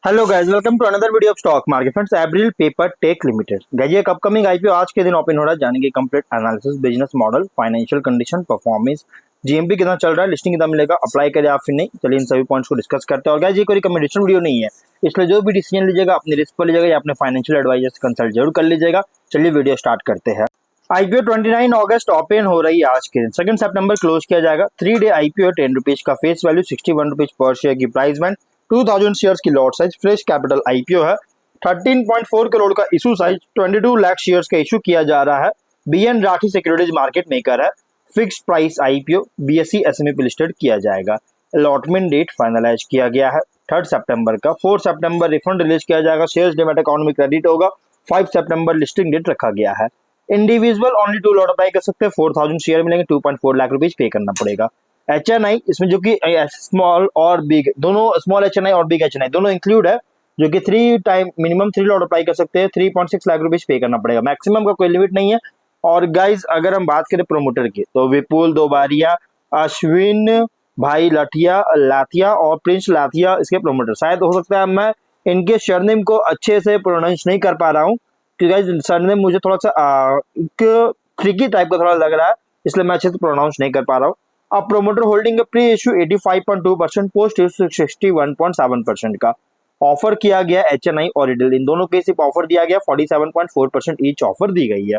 Hello guys, welcome to another video of stock market friends. Abril Paper Tech Limited guys, एक upcoming IPO आज के दिन open हो रहा है। जानेंगे complete analysis, business model, financial condition, performance, GMP कितना चल रहा है, लिस्टिंग कितना मिलेगा, अप्लाई करें या फिर नहीं। चलिए इन सभी पॉइंट्स को डिस्कस करते हैं। और गाइस, ये कोई रिकमेंडेशन वीडियो नहीं है, इसलिए जो भी डिसीजन लीजिएगा अपने रिस्क पर लीजिएगा या अपने फाइनेंशियल एडवाइजर से कंसल्ट जरूर कर लीजिएगा। चलिए वीडियो स्टार्ट करते हैं। आईपीओ 29 अगस्त ओपन हो रही है आज के दिन। 2 सितंबर क्लोज किया जाएगा। 3 डे आईपीओ 10 रुपीज का, फेस वैल्यू 61 रुपीज पर शेयर की, प्राइस बैंड 2000 शेयर्स की, lot size, fresh capital IPO है। 13.4 करोड़ का इशू साइज, 22 लाख शेयर्स का इशू किया जा रहा है। BN Rathi securities market maker है। Fixed price IPO BSE SME पे लिस्टेड किया जाएगा। अलॉटमेंट डेट फाइनलाइज किया गया है 3 सितंबर का। 4 सितंबर रिफंड रिलीज किया जाएगा। शेयर्स डीमैट अकाउंट में क्रेडिट होगा। 5 सितंबर लिस्टिंग डेट रखा गया है। इंडिविजुअल ओनली 2 लॉट अप्लाई कर सकते हैं। 4000 शेयर मिलेंगे। 2.4 लाख रुपीज पे करना पड़ेगा। एचएनआई इसमें जो कि स्मॉल और बिग दोनों, स्मॉल एचएनआई और बिग एचएनआई दोनों इंक्लूड है, जो कि 3 टाइम मिनिमम 3 लॉट अप्लाई कर सकते हैं। 3.6 लाख रुपीज पे करना पड़ेगा। मैक्सिमम का कोई लिमिट नहीं है। और गाइज, अगर हम बात करें प्रोमोटर की, तो विपुल दोबारिया, अश्विन भाई लाथिया और प्रिंस लाथिया इसके प्रोमोटर। शायद हो सकता है मैं इनके सरनेम को अच्छे से प्रोनाउंस नहीं कर पा रहा हूँ, क्योंकि सरनेम मुझे थोड़ा सा ट्रिकी टाइप का थोड़ा लग रहा है, इसलिए मैं अच्छे से प्रोनाउंस नहीं कर पा रहा हूँ। अब प्रोमोटर होल्डिंग का प्री इश्यू 85.2%, पोस्ट इश्यू 61.7% का ऑफर किया गया। एचएनआई और रिटेल इन दोनों के सिर्फ ऑफर दिया गया। 47.4% ईच ऑफर दी गई है।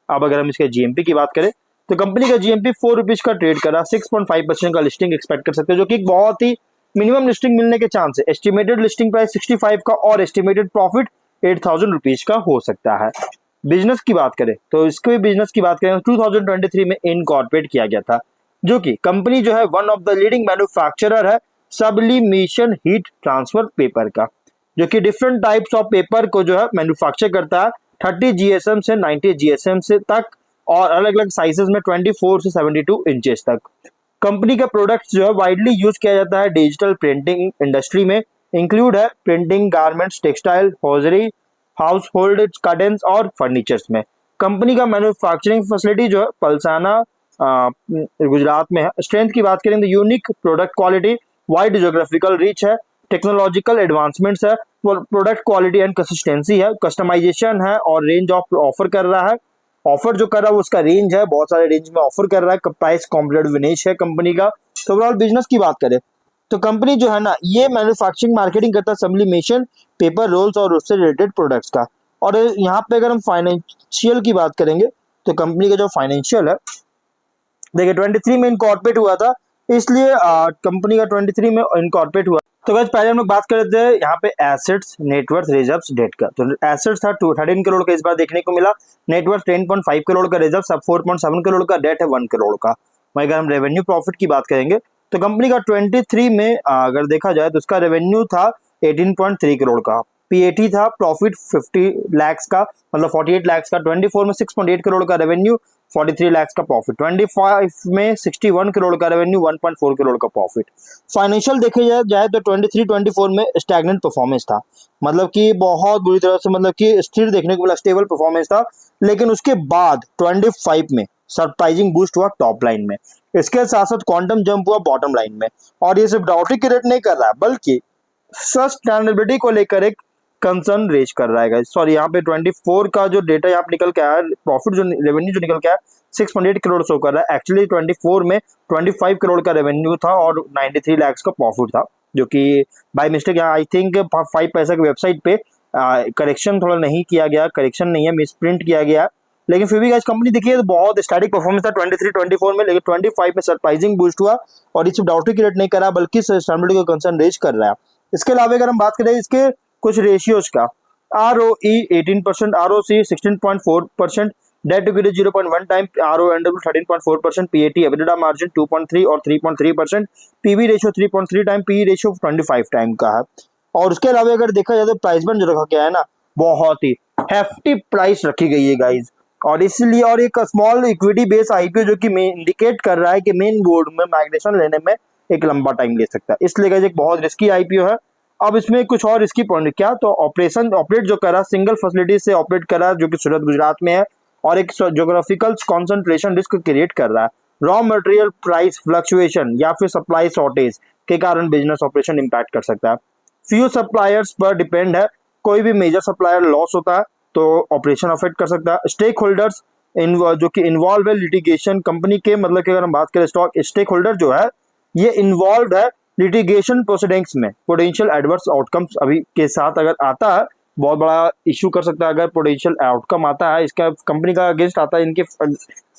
अब अगर हम इसके जीएमपी की बात करें, तो कंपनी का जीएमपी 4 रुपीज का ट्रेड करा। 6.5% का लिस्टिंग एक्सपेक्ट कर सकते हैं, जो कि बहुत ही मिनिमम लिस्टिंग मिलने के चांस है। एस्टिमेटेड लिस्टिंग प्राइस 65 का और एस्टिमेटेड प्रॉफिट 8000 रुपीज का हो सकता है। बिजनेस की बात करें, तो इसके बिजनेस की बात करें 2023 में इनकॉर्पोरेट किया गया था, जो कि कंपनी जो है one of the leading manufacturer है सब्लिमेशन हीट ट्रांसफर पेपर का, जो कि डिफरेंट टाइप्स ऑफ पेपर को जो है मैन्युफैक्चर करता है। 30 जीएसएम से 90 जीएसएम से तक, और अलग अलग साइजेस में 24 से 72 इंचेस तक। कंपनी का प्रोडक्ट्स जो है वाइडली यूज किया जाता है डिजिटल प्रिंटिंग इंडस्ट्री में। इंक्लूड है printing, garments, textile, hosiery, house hold curtains और फर्नीचर्स में। कंपनी का मैन्युफैक्चरिंग फैसिलिटी जो है पलसाना गुजरात में है। स्ट्रेंथ की बात करें तो unique product quality, wide geographical reach है, टेक्नोलॉजिकल एडवांसमेंट्स है, प्रोडक्ट क्वालिटी एंड कंसिस्टेंसी है, कस्टमाइजेशन है और रेंज ऑफ ऑफर कर रहा है। ऑफर जो कर रहा है वो उसका रेंज है, बहुत सारे रेंज में ऑफर कर रहा है। प्राइस कॉम्पिटिटिव विनेश है कंपनी का। तो ओवरऑल बिजनेस की बात करें, तो कंपनी जो है ना, ये मैन्युफैक्चरिंग मार्केटिंग करता है सब्लिमेशन पेपर रोल्स और उससे रिलेटेड प्रोडक्ट्स का। और यहाँ पे अगर हम फाइनेंशियल की बात करेंगे, तो कंपनी का जो फाइनेंशियल है, देखिए 23 में इनकॉर्पोरेट हुआ था, इसलिए कंपनी का 23 में इनकॉर्पोरेट हुआ। तो गाइस, पहले हम लोग बात कर रहे थे यहाँ पे एसेट्स, नेटवर्थ, रिजर्व्स, डेट का। तो एसेट्स था 13 करोड़ का इस बार देखने को मिला। नेटवर्थ 10.5 करोड़ का, रिजर्व 4.7 करोड़ का, डेट है 1 करोड़ का। वहीं अगर हम रेवेन्यू प्रॉफिट की बात करेंगे, तो कंपनी का 23 में अगर देखा जाए तो उसका रेवेन्यू था 18.3 करोड़ का। पीएटी था प्रॉफिट 50 लाख का, मतलब 48 लाख का। 24 में 6.8 करोड़ का रेवेन्यू, 43 लाख का प्रॉफिट। 25 में 61 करोड़ का रेवेन्यू, 1.4 करोड़ का प्रॉफिट। फाइनेंशियल देखे जाए तो 23-24 में स्टैग्नेंट परफॉर्मेंस था, मतलब कि बहुत बुरी तरह से, मतलब कि स्थिर देखने को मिला, स्टेबल परफॉर्मेंस था। लेकिन उसके बाद 25 में सरप्राइजिंग बूस्ट हुआ टॉप लाइन में। इसके साथ साथ क्वांटम जंप हुआ बॉटम लाइन में। और ये सिर्फ डाउटी क्रिएट नहीं कर रहा है, बल्कि सस्टेनेबिलिटी को लेकर एक कंसर्न रेज कर रहा है। सॉरी, यहाँ पे 24 का जो डेटा यहाँ पे निकल के आया, प्रॉफिट जो रेवेन्यू जो निकल के आया 6.8 करोड़ शो कर रहा है। एक्चुअली 24 में 25 करोड़ का रेवेन्यू था और 93 लाख का प्रॉफिट था, जो कि बाय मिस्टेक यहाँ आई थिंक 5 पैसा की वेबसाइट पे करेक्शन थोड़ा नहीं किया गया, करेक्शन नहीं है, मिसप्रिंट किया गया। लेकिन फिर भी गाइस, कंपनी देखिए तो बहुत स्टैटिक परफॉर्मेंस था 23-24 में, लेकिन 25 में सरप्राइजिंग बूस्ट हुआ। और इस डाउटी क्रिएट नहीं कर रहा, बल्कि सस्टेनेबिलिटी को कंसर्न रेज कर रहा है। इसके अलावा अगर हम बात करें इसके कुछ रेशियोज का, ROE 18%, ROC 16.4%, debt to equity 0.1 time, RONW 13.4%, PAT EBITDA margin 2.3 और 3.3%, PB ratio 3.3 time, PE ratio 25 time का है। और उसके अलावा अगर देखा जाए तो प्राइस बैंड जो रखा गया है ना, बहुत ही हेफ्टी प्राइस रखी गई है गाइज। और इसलिए, और एक स्मॉल इक्विटी बेस आईपीओ जो कि इंडिकेट कर रहा है कि मेन बोर्ड में माइग्रेशन लेने में एक लंबा टाइम ले सकता है, इसलिए गाइज एक बहुत रिस्की आईपीओ है। अब इसमें कुछ और इसकी पॉइंट क्या, तो ऑपरेट जो कर रहा है सिंगल फैसिलिटी से ऑपरेट कर रहा है, जो कि सूरत गुजरात में है, और एक ज्योग्राफिकल कंसंट्रेशन रिस्क क्रिएट कर रहा है। रॉ मटेरियल प्राइस फ्लक्चुएशन या फिर सप्लाई शॉर्टेज के कारण बिजनेस ऑपरेशन इंपैक्ट कर सकता है। फ्यू सप्लायर्स पर डिपेंड है, कोई भी मेजर सप्लायर लॉस होता है तो ऑपरेशन अफेक्ट कर सकता है। स्टेक होल्डर्स जो कि इन्वॉल्व है लिटिगेशन, कंपनी के मतलब कि अगर हम बात करें स्टॉक स्टेक होल्डर जो है ये इन्वॉल्व है लिटिगेशन प्रोसीडिंग्स में, पोटेंशियल एडवर्स आउटकम्स अभी के साथ अगर आता है बहुत बड़ा इश्यू कर सकता है। अगर पोटेंशियल आउटकम आता है इसका कंपनी का अगेंस्ट आता है, इनके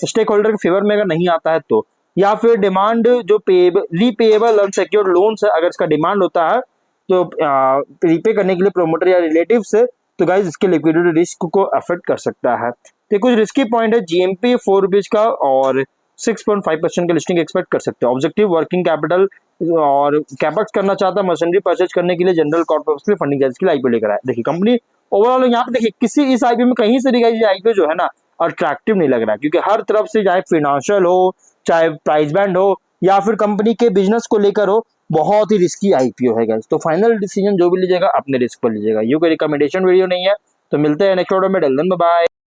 स्टेक होल्डर के फेवर में अगर नहीं आता है तो, या फिर डिमांड जो पेएबल रीपेएबल अनसिक्योर्ड लोन्स है अगर इसका डिमांड होता है तो रीपे करने के लिए प्रोमोटर या रिलेटिव से, तो गाइज इसके लिक्विडिटी रिस्क को अफेक्ट कर सकता है। तो कुछ रिस्की पॉइंट है जीएमपी 4 रुपीज का और 6.5% का लिस्टिंग एक्सपेक्ट कर सकते हैं। ऑब्जेक्टिव वर्किंग कैपिटल और कैपेक्स करना चाहता है मशीनरी परचेज करने के लिए, जनरल कॉर्पोरेट के लिए फंडिंग के लिए आईपीओ लेकर आया। देखिए कंपनी ओवरऑल यहाँ पे देखिए किसी इस आईपीओ में कहीं से भी गाइज आईपीओ जो है ना अट्रैक्टिव नहीं लग रहा है, क्योंकि हर तरफ से चाहे फाइनेंशियल हो, चाहे प्राइस बैंड हो, या फिर कंपनी के बिजनेस को लेकर हो, बहुत ही रिस्की आईपीओ है गाइस। तो फाइनल डिसीजन जो भी लीजिएगा अपने रिस्क पर लीजिएगा, ये कोई रिकमेंडेशन वीडियो नहीं है। तो मिलते हैं नेक्स्ट वीडियो में, बाय।